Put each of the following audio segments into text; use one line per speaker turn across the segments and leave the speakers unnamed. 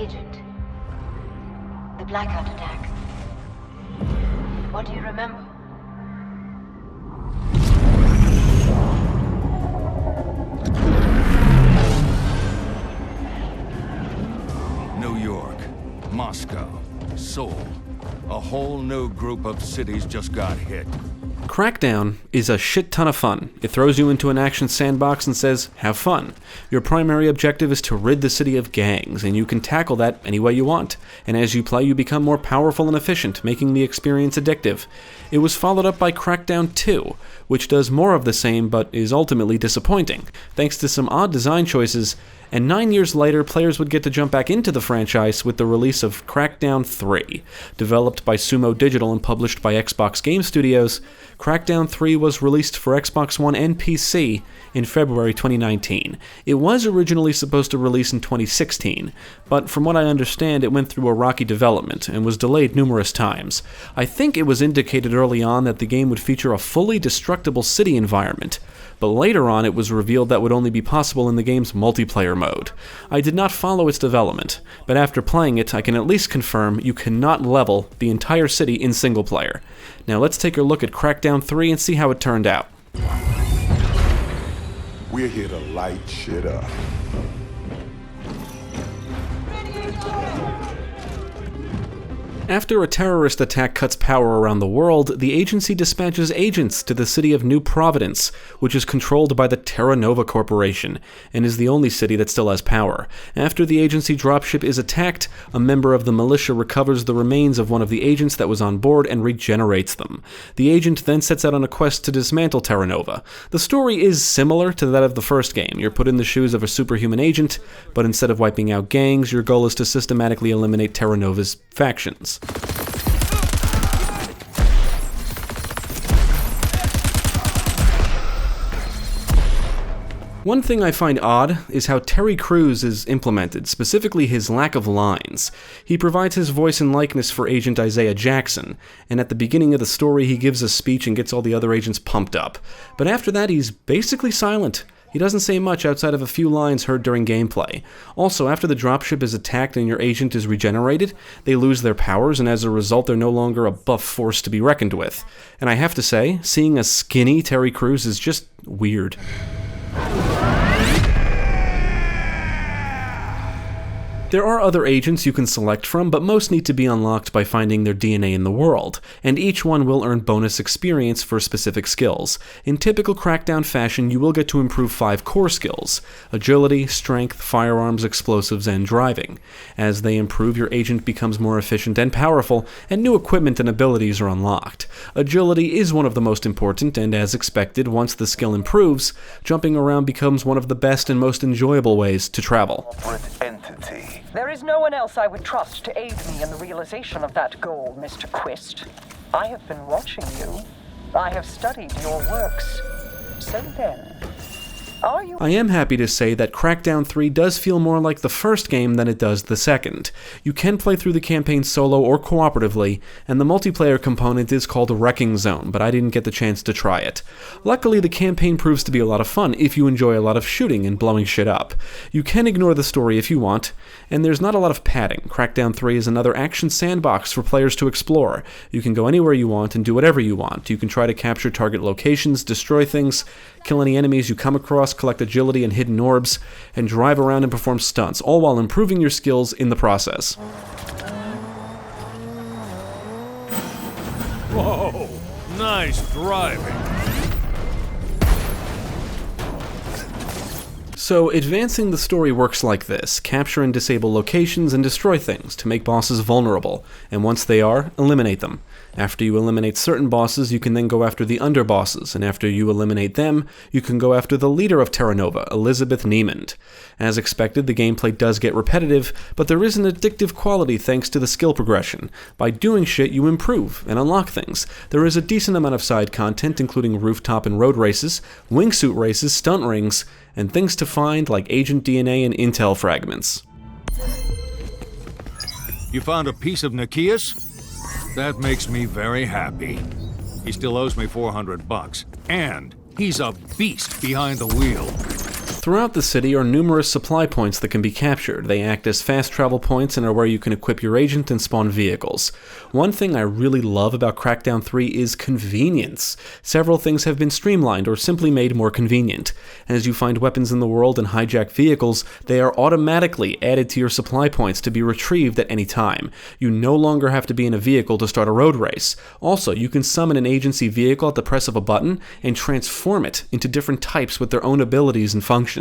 agent. The blackout attack. What do you remember?
New York, Moscow, Seoul. A whole new group of cities just got hit.
Crackdown is a shit ton of fun. It throws you into an action sandbox and says, have fun. Your primary objective is to rid the city of gangs, and you can tackle that any way you want. And as you play, you become more powerful and efficient, making the experience addictive. It was followed up by Crackdown 2, which does more of the same but is ultimately disappointing, thanks to some odd design choices. And 9 years later, players would get to jump back into the franchise with the release of Crackdown 3. Developed by Sumo Digital and published by Xbox Game Studios, Crackdown 3 was released for Xbox One and PC in February 2019. It was originally supposed to release in 2016, but from what I understand, it went through a rocky development and was delayed numerous times. I think it was indicated early on that the game would feature a fully destructible city environment, but later on it was revealed that would only be possible in the game's multiplayer mode. I did not follow its development, but after playing it, I can at least confirm you cannot level the entire city in single player. Now let's take a look at Crackdown 3 and see how it turned out.
We're here to light shit up.
After a terrorist attack cuts power around the world, the agency dispatches agents to the city of New Providence, which is controlled by the Terra Nova Corporation, and is the only city that still has power. After the agency dropship is attacked, a member of the militia recovers the remains of one of the agents that was on board and regenerates them. The agent then sets out on a quest to dismantle Terra Nova. The story is similar to that of the first game. You're put in the shoes of a superhuman agent, but instead of wiping out gangs, your goal is to systematically eliminate Terra Nova's factions. One thing I find odd is how Terry Crews is implemented, specifically his lack of lines. He provides his voice and likeness for Agent Isaiah Jackson, and at the beginning of the story he gives a speech and gets all the other agents pumped up. But after that he's basically silent. He doesn't say much outside of a few lines heard during gameplay. Also, after the dropship is attacked and your agent is regenerated, they lose their powers, and as a result they're no longer a buff force to be reckoned with. And I have to say, seeing a skinny Terry Crews is just weird. There are other agents you can select from, but most need to be unlocked by finding their DNA in the world, and each one will earn bonus experience for specific skills. In typical Crackdown fashion, you will get to improve 5 core skills: agility, strength, firearms, explosives, and driving. As they improve, your agent becomes more efficient and powerful, and new equipment and abilities are unlocked. Agility is one of the most important, and as expected, once the skill improves, jumping around becomes one of the best and most enjoyable ways to travel.
There is no one else I would trust to aid me in the realization of that goal, Mr. Quist. I have been watching you. I have studied your works. So then, are you...
I am happy to say that Crackdown 3 does feel more like the first game than it does the second. You can play through the campaign solo or cooperatively, and the multiplayer component is called Wrecking Zone, but I didn't get the chance to try it. Luckily, the campaign proves to be a lot of fun if you enjoy a lot of shooting and blowing shit up. You can ignore the story if you want, and there's not a lot of padding. Crackdown 3 is another action sandbox for players to explore. You can go anywhere you want and do whatever you want. You can try to capture target locations, destroy things, kill any enemies you come across, collect agility and hidden orbs, and drive around and perform stunts, all while improving your skills in the process.
Whoa, nice driving.
So, advancing the story works like this: capture and disable locations and destroy things to make bosses vulnerable, and once they are, eliminate them. After you eliminate certain bosses, you can then go after the underbosses, and after you eliminate them, you can go after the leader of Terra Nova, Elizabeth Niemand. As expected, the gameplay does get repetitive, but there is an addictive quality thanks to the skill progression. By doing shit, you improve and unlock things. There is a decent amount of side content, including rooftop and road races, wingsuit races, stunt rings, and things to find like agent DNA and intel fragments.
You found a piece of Nikias? That makes me very happy. He still owes me $400, and he's a beast behind the wheel.
Throughout the city are numerous supply points that can be captured. They act as fast travel points and are where you can equip your agent and spawn vehicles. One thing I really love about Crackdown 3 is convenience. Several things have been streamlined or simply made more convenient. As you find weapons in the world and hijack vehicles, they are automatically added to your supply points to be retrieved at any time. You no longer have to be in a vehicle to start a road race. Also, you can summon an agency vehicle at the press of a button and transform it into different types with their own abilities and functions.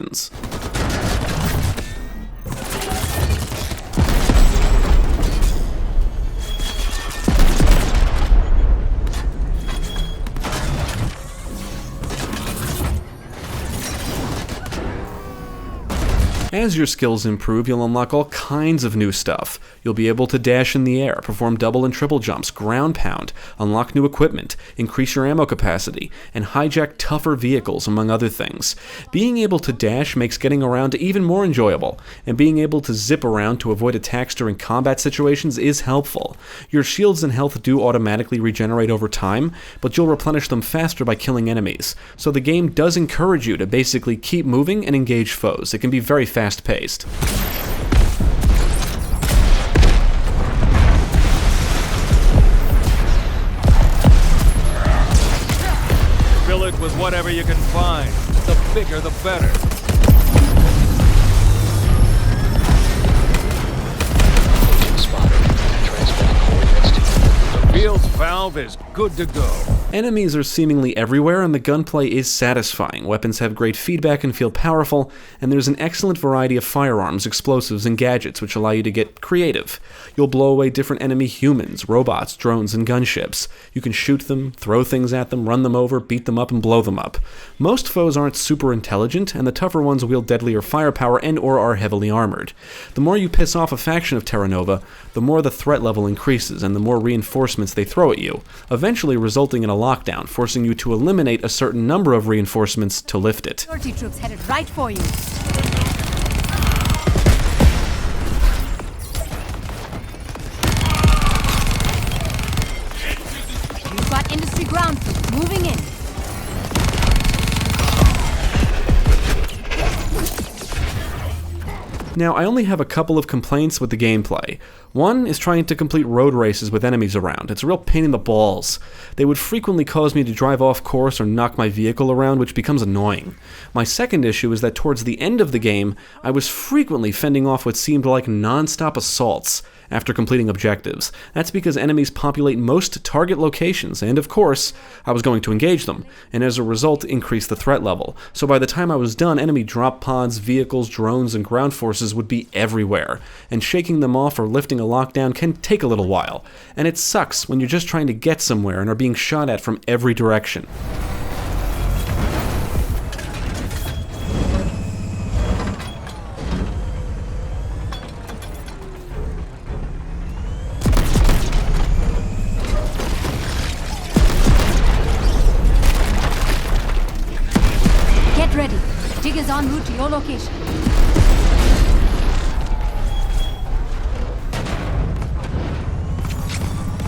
As your skills improve, you'll unlock all kinds of new stuff. You'll be able to dash in the air, perform double and triple jumps, ground pound, unlock new equipment, increase your ammo capacity, and hijack tougher vehicles, among other things. Being able to dash makes getting around even more enjoyable, and being able to zip around to avoid attacks during combat situations is helpful. Your shields and health do automatically regenerate over time, but you'll replenish them faster by killing enemies, so the game does encourage you to basically keep moving and engage foes. It can be very fast-paced.
Fill it with whatever you can find. The bigger, the better. The field's valve is good to go.
Enemies are seemingly everywhere, and the gunplay is satisfying. Weapons have great feedback and feel powerful, and there's an excellent variety of firearms, explosives, and gadgets which allow you to get creative. You'll blow away different enemy humans, robots, drones, and gunships. You can shoot them, throw things at them, run them over, beat them up, and blow them up. Most foes aren't super intelligent, and the tougher ones wield deadlier firepower and/or are heavily armored. The more you piss off a faction of Terra Nova, the more the threat level increases, and the more reinforcements they throw at you, eventually resulting in a lockdown, forcing you to eliminate a certain number of reinforcements to lift it.
Security troops headed right for you. You've got industry ground troops moving in.
Now, I only have a couple of complaints with the gameplay. One is trying to complete road races with enemies around. It's a real pain in the balls. They would frequently cause me to drive off course or knock my vehicle around, which becomes annoying. My second issue is that towards the end of the game, I was frequently fending off what seemed like non-stop assaults after completing objectives. That's because enemies populate most target locations, and of course, I was going to engage them, and as a result, increase the threat level. So by the time I was done, enemy drop pods, vehicles, drones, and ground forces would be everywhere, and shaking them off or lifting a lockdown can take a little while, and it sucks when you're just trying to get somewhere and are being shot at from every direction.
Get ready. Dig is en route to your location.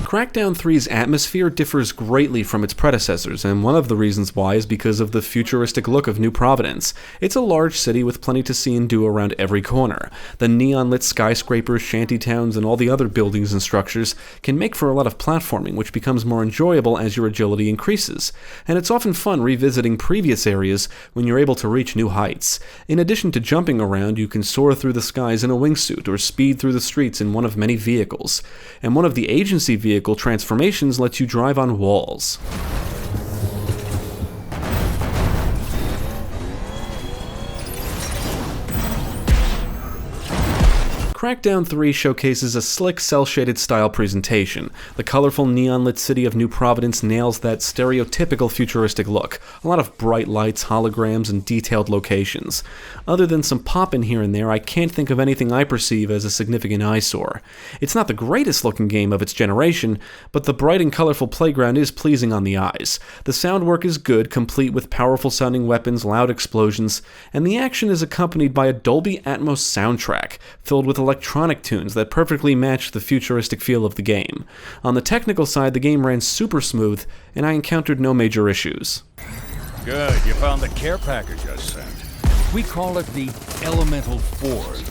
Crackdown 3's atmosphere differs greatly from its predecessors, and one of the reasons why is because of the futuristic look of New Providence. It's a large city with plenty to see and do around every corner. The neon-lit skyscrapers, shantytowns, and all the other buildings and structures can make for a lot of platforming, which becomes more enjoyable as your agility increases. And it's often fun revisiting previous areas when you're able to reach new heights. In addition to jumping around, you can soar through the skies in a wingsuit or speed through the streets in one of many vehicles. And one of the agency vehicles transformations lets you drive on walls. Crackdown 3 showcases a slick, cel-shaded style presentation. The colorful neon-lit city of New Providence nails that stereotypical futuristic look. A lot of bright lights, holograms, and detailed locations. Other than some pop-in here and there, I can't think of anything I perceive as a significant eyesore. It's not the greatest looking game of its generation, but the bright and colorful playground is pleasing on the eyes. The sound work is good, complete with powerful sounding weapons, loud explosions, and the action is accompanied by a Dolby Atmos soundtrack, filled with electronic tunes that perfectly match the futuristic feel of the game. On the technical side, the game ran super smooth, and I encountered no major issues.
Good, you found the care package I sent. We call it the Elemental Force.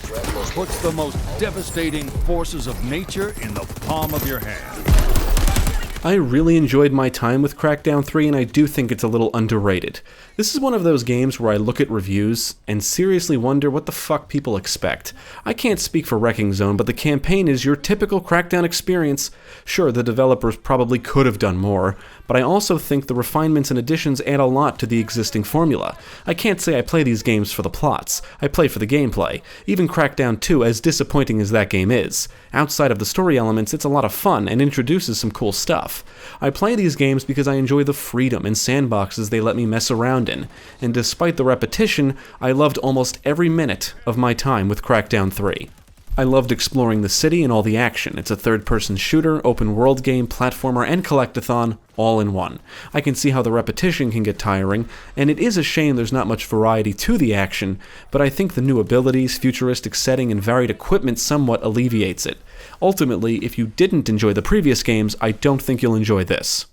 Puts the most devastating forces of nature in the palm of your hand.
I really enjoyed my time with Crackdown 3, and I do think it's a little underrated. This is one of those games where I look at reviews and seriously wonder what the fuck people expect. I can't speak for Wrecking Zone, but the campaign is your typical Crackdown experience. Sure, the developers probably could have done more, but I also think the refinements and additions add a lot to the existing formula. I can't say I play these games for the plots. I play for the gameplay. Even Crackdown 2, as disappointing as that game is. Outside of the story elements, it's a lot of fun and introduces some cool stuff. I play these games because I enjoy the freedom and sandboxes they let me mess around in, and despite the repetition, I loved almost every minute of my time with Crackdown 3. I loved exploring the city and all the action. It's a third-person shooter, open-world game, platformer, and collectathon, all in one. I can see how the repetition can get tiring, and it is a shame there's not much variety to the action, but I think the new abilities, futuristic setting, and varied equipment somewhat alleviates it. Ultimately, if you didn't enjoy the previous games, I don't think you'll enjoy this.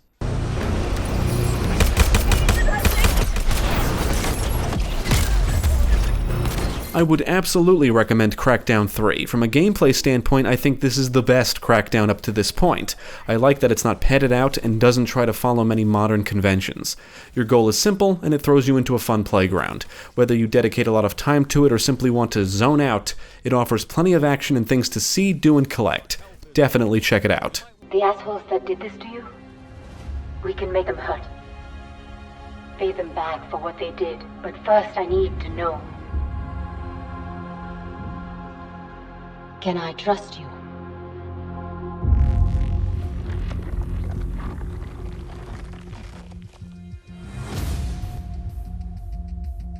I would absolutely recommend Crackdown 3. From a gameplay standpoint, I think this is the best Crackdown up to this point. I like that it's not padded out and doesn't try to follow many modern conventions. Your goal is simple, and it throws you into a fun playground. Whether you dedicate a lot of time to it or simply want to zone out, it offers plenty of action and things to see, do, and collect. Definitely check it out.
The assholes that did this to you, we can make them hurt. Pay them back for what they did. But first I need to know. Can I trust you?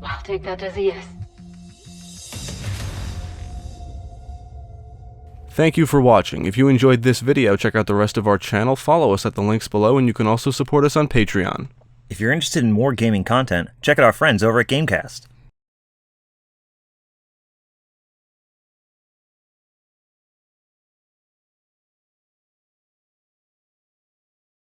I'll take that as a yes.
Thank you for watching. If you enjoyed this video, check out the rest of our channel, follow us at the links below, and you can also support us on Patreon.
If you're interested in more gaming content, check out our friends over at Gamecast.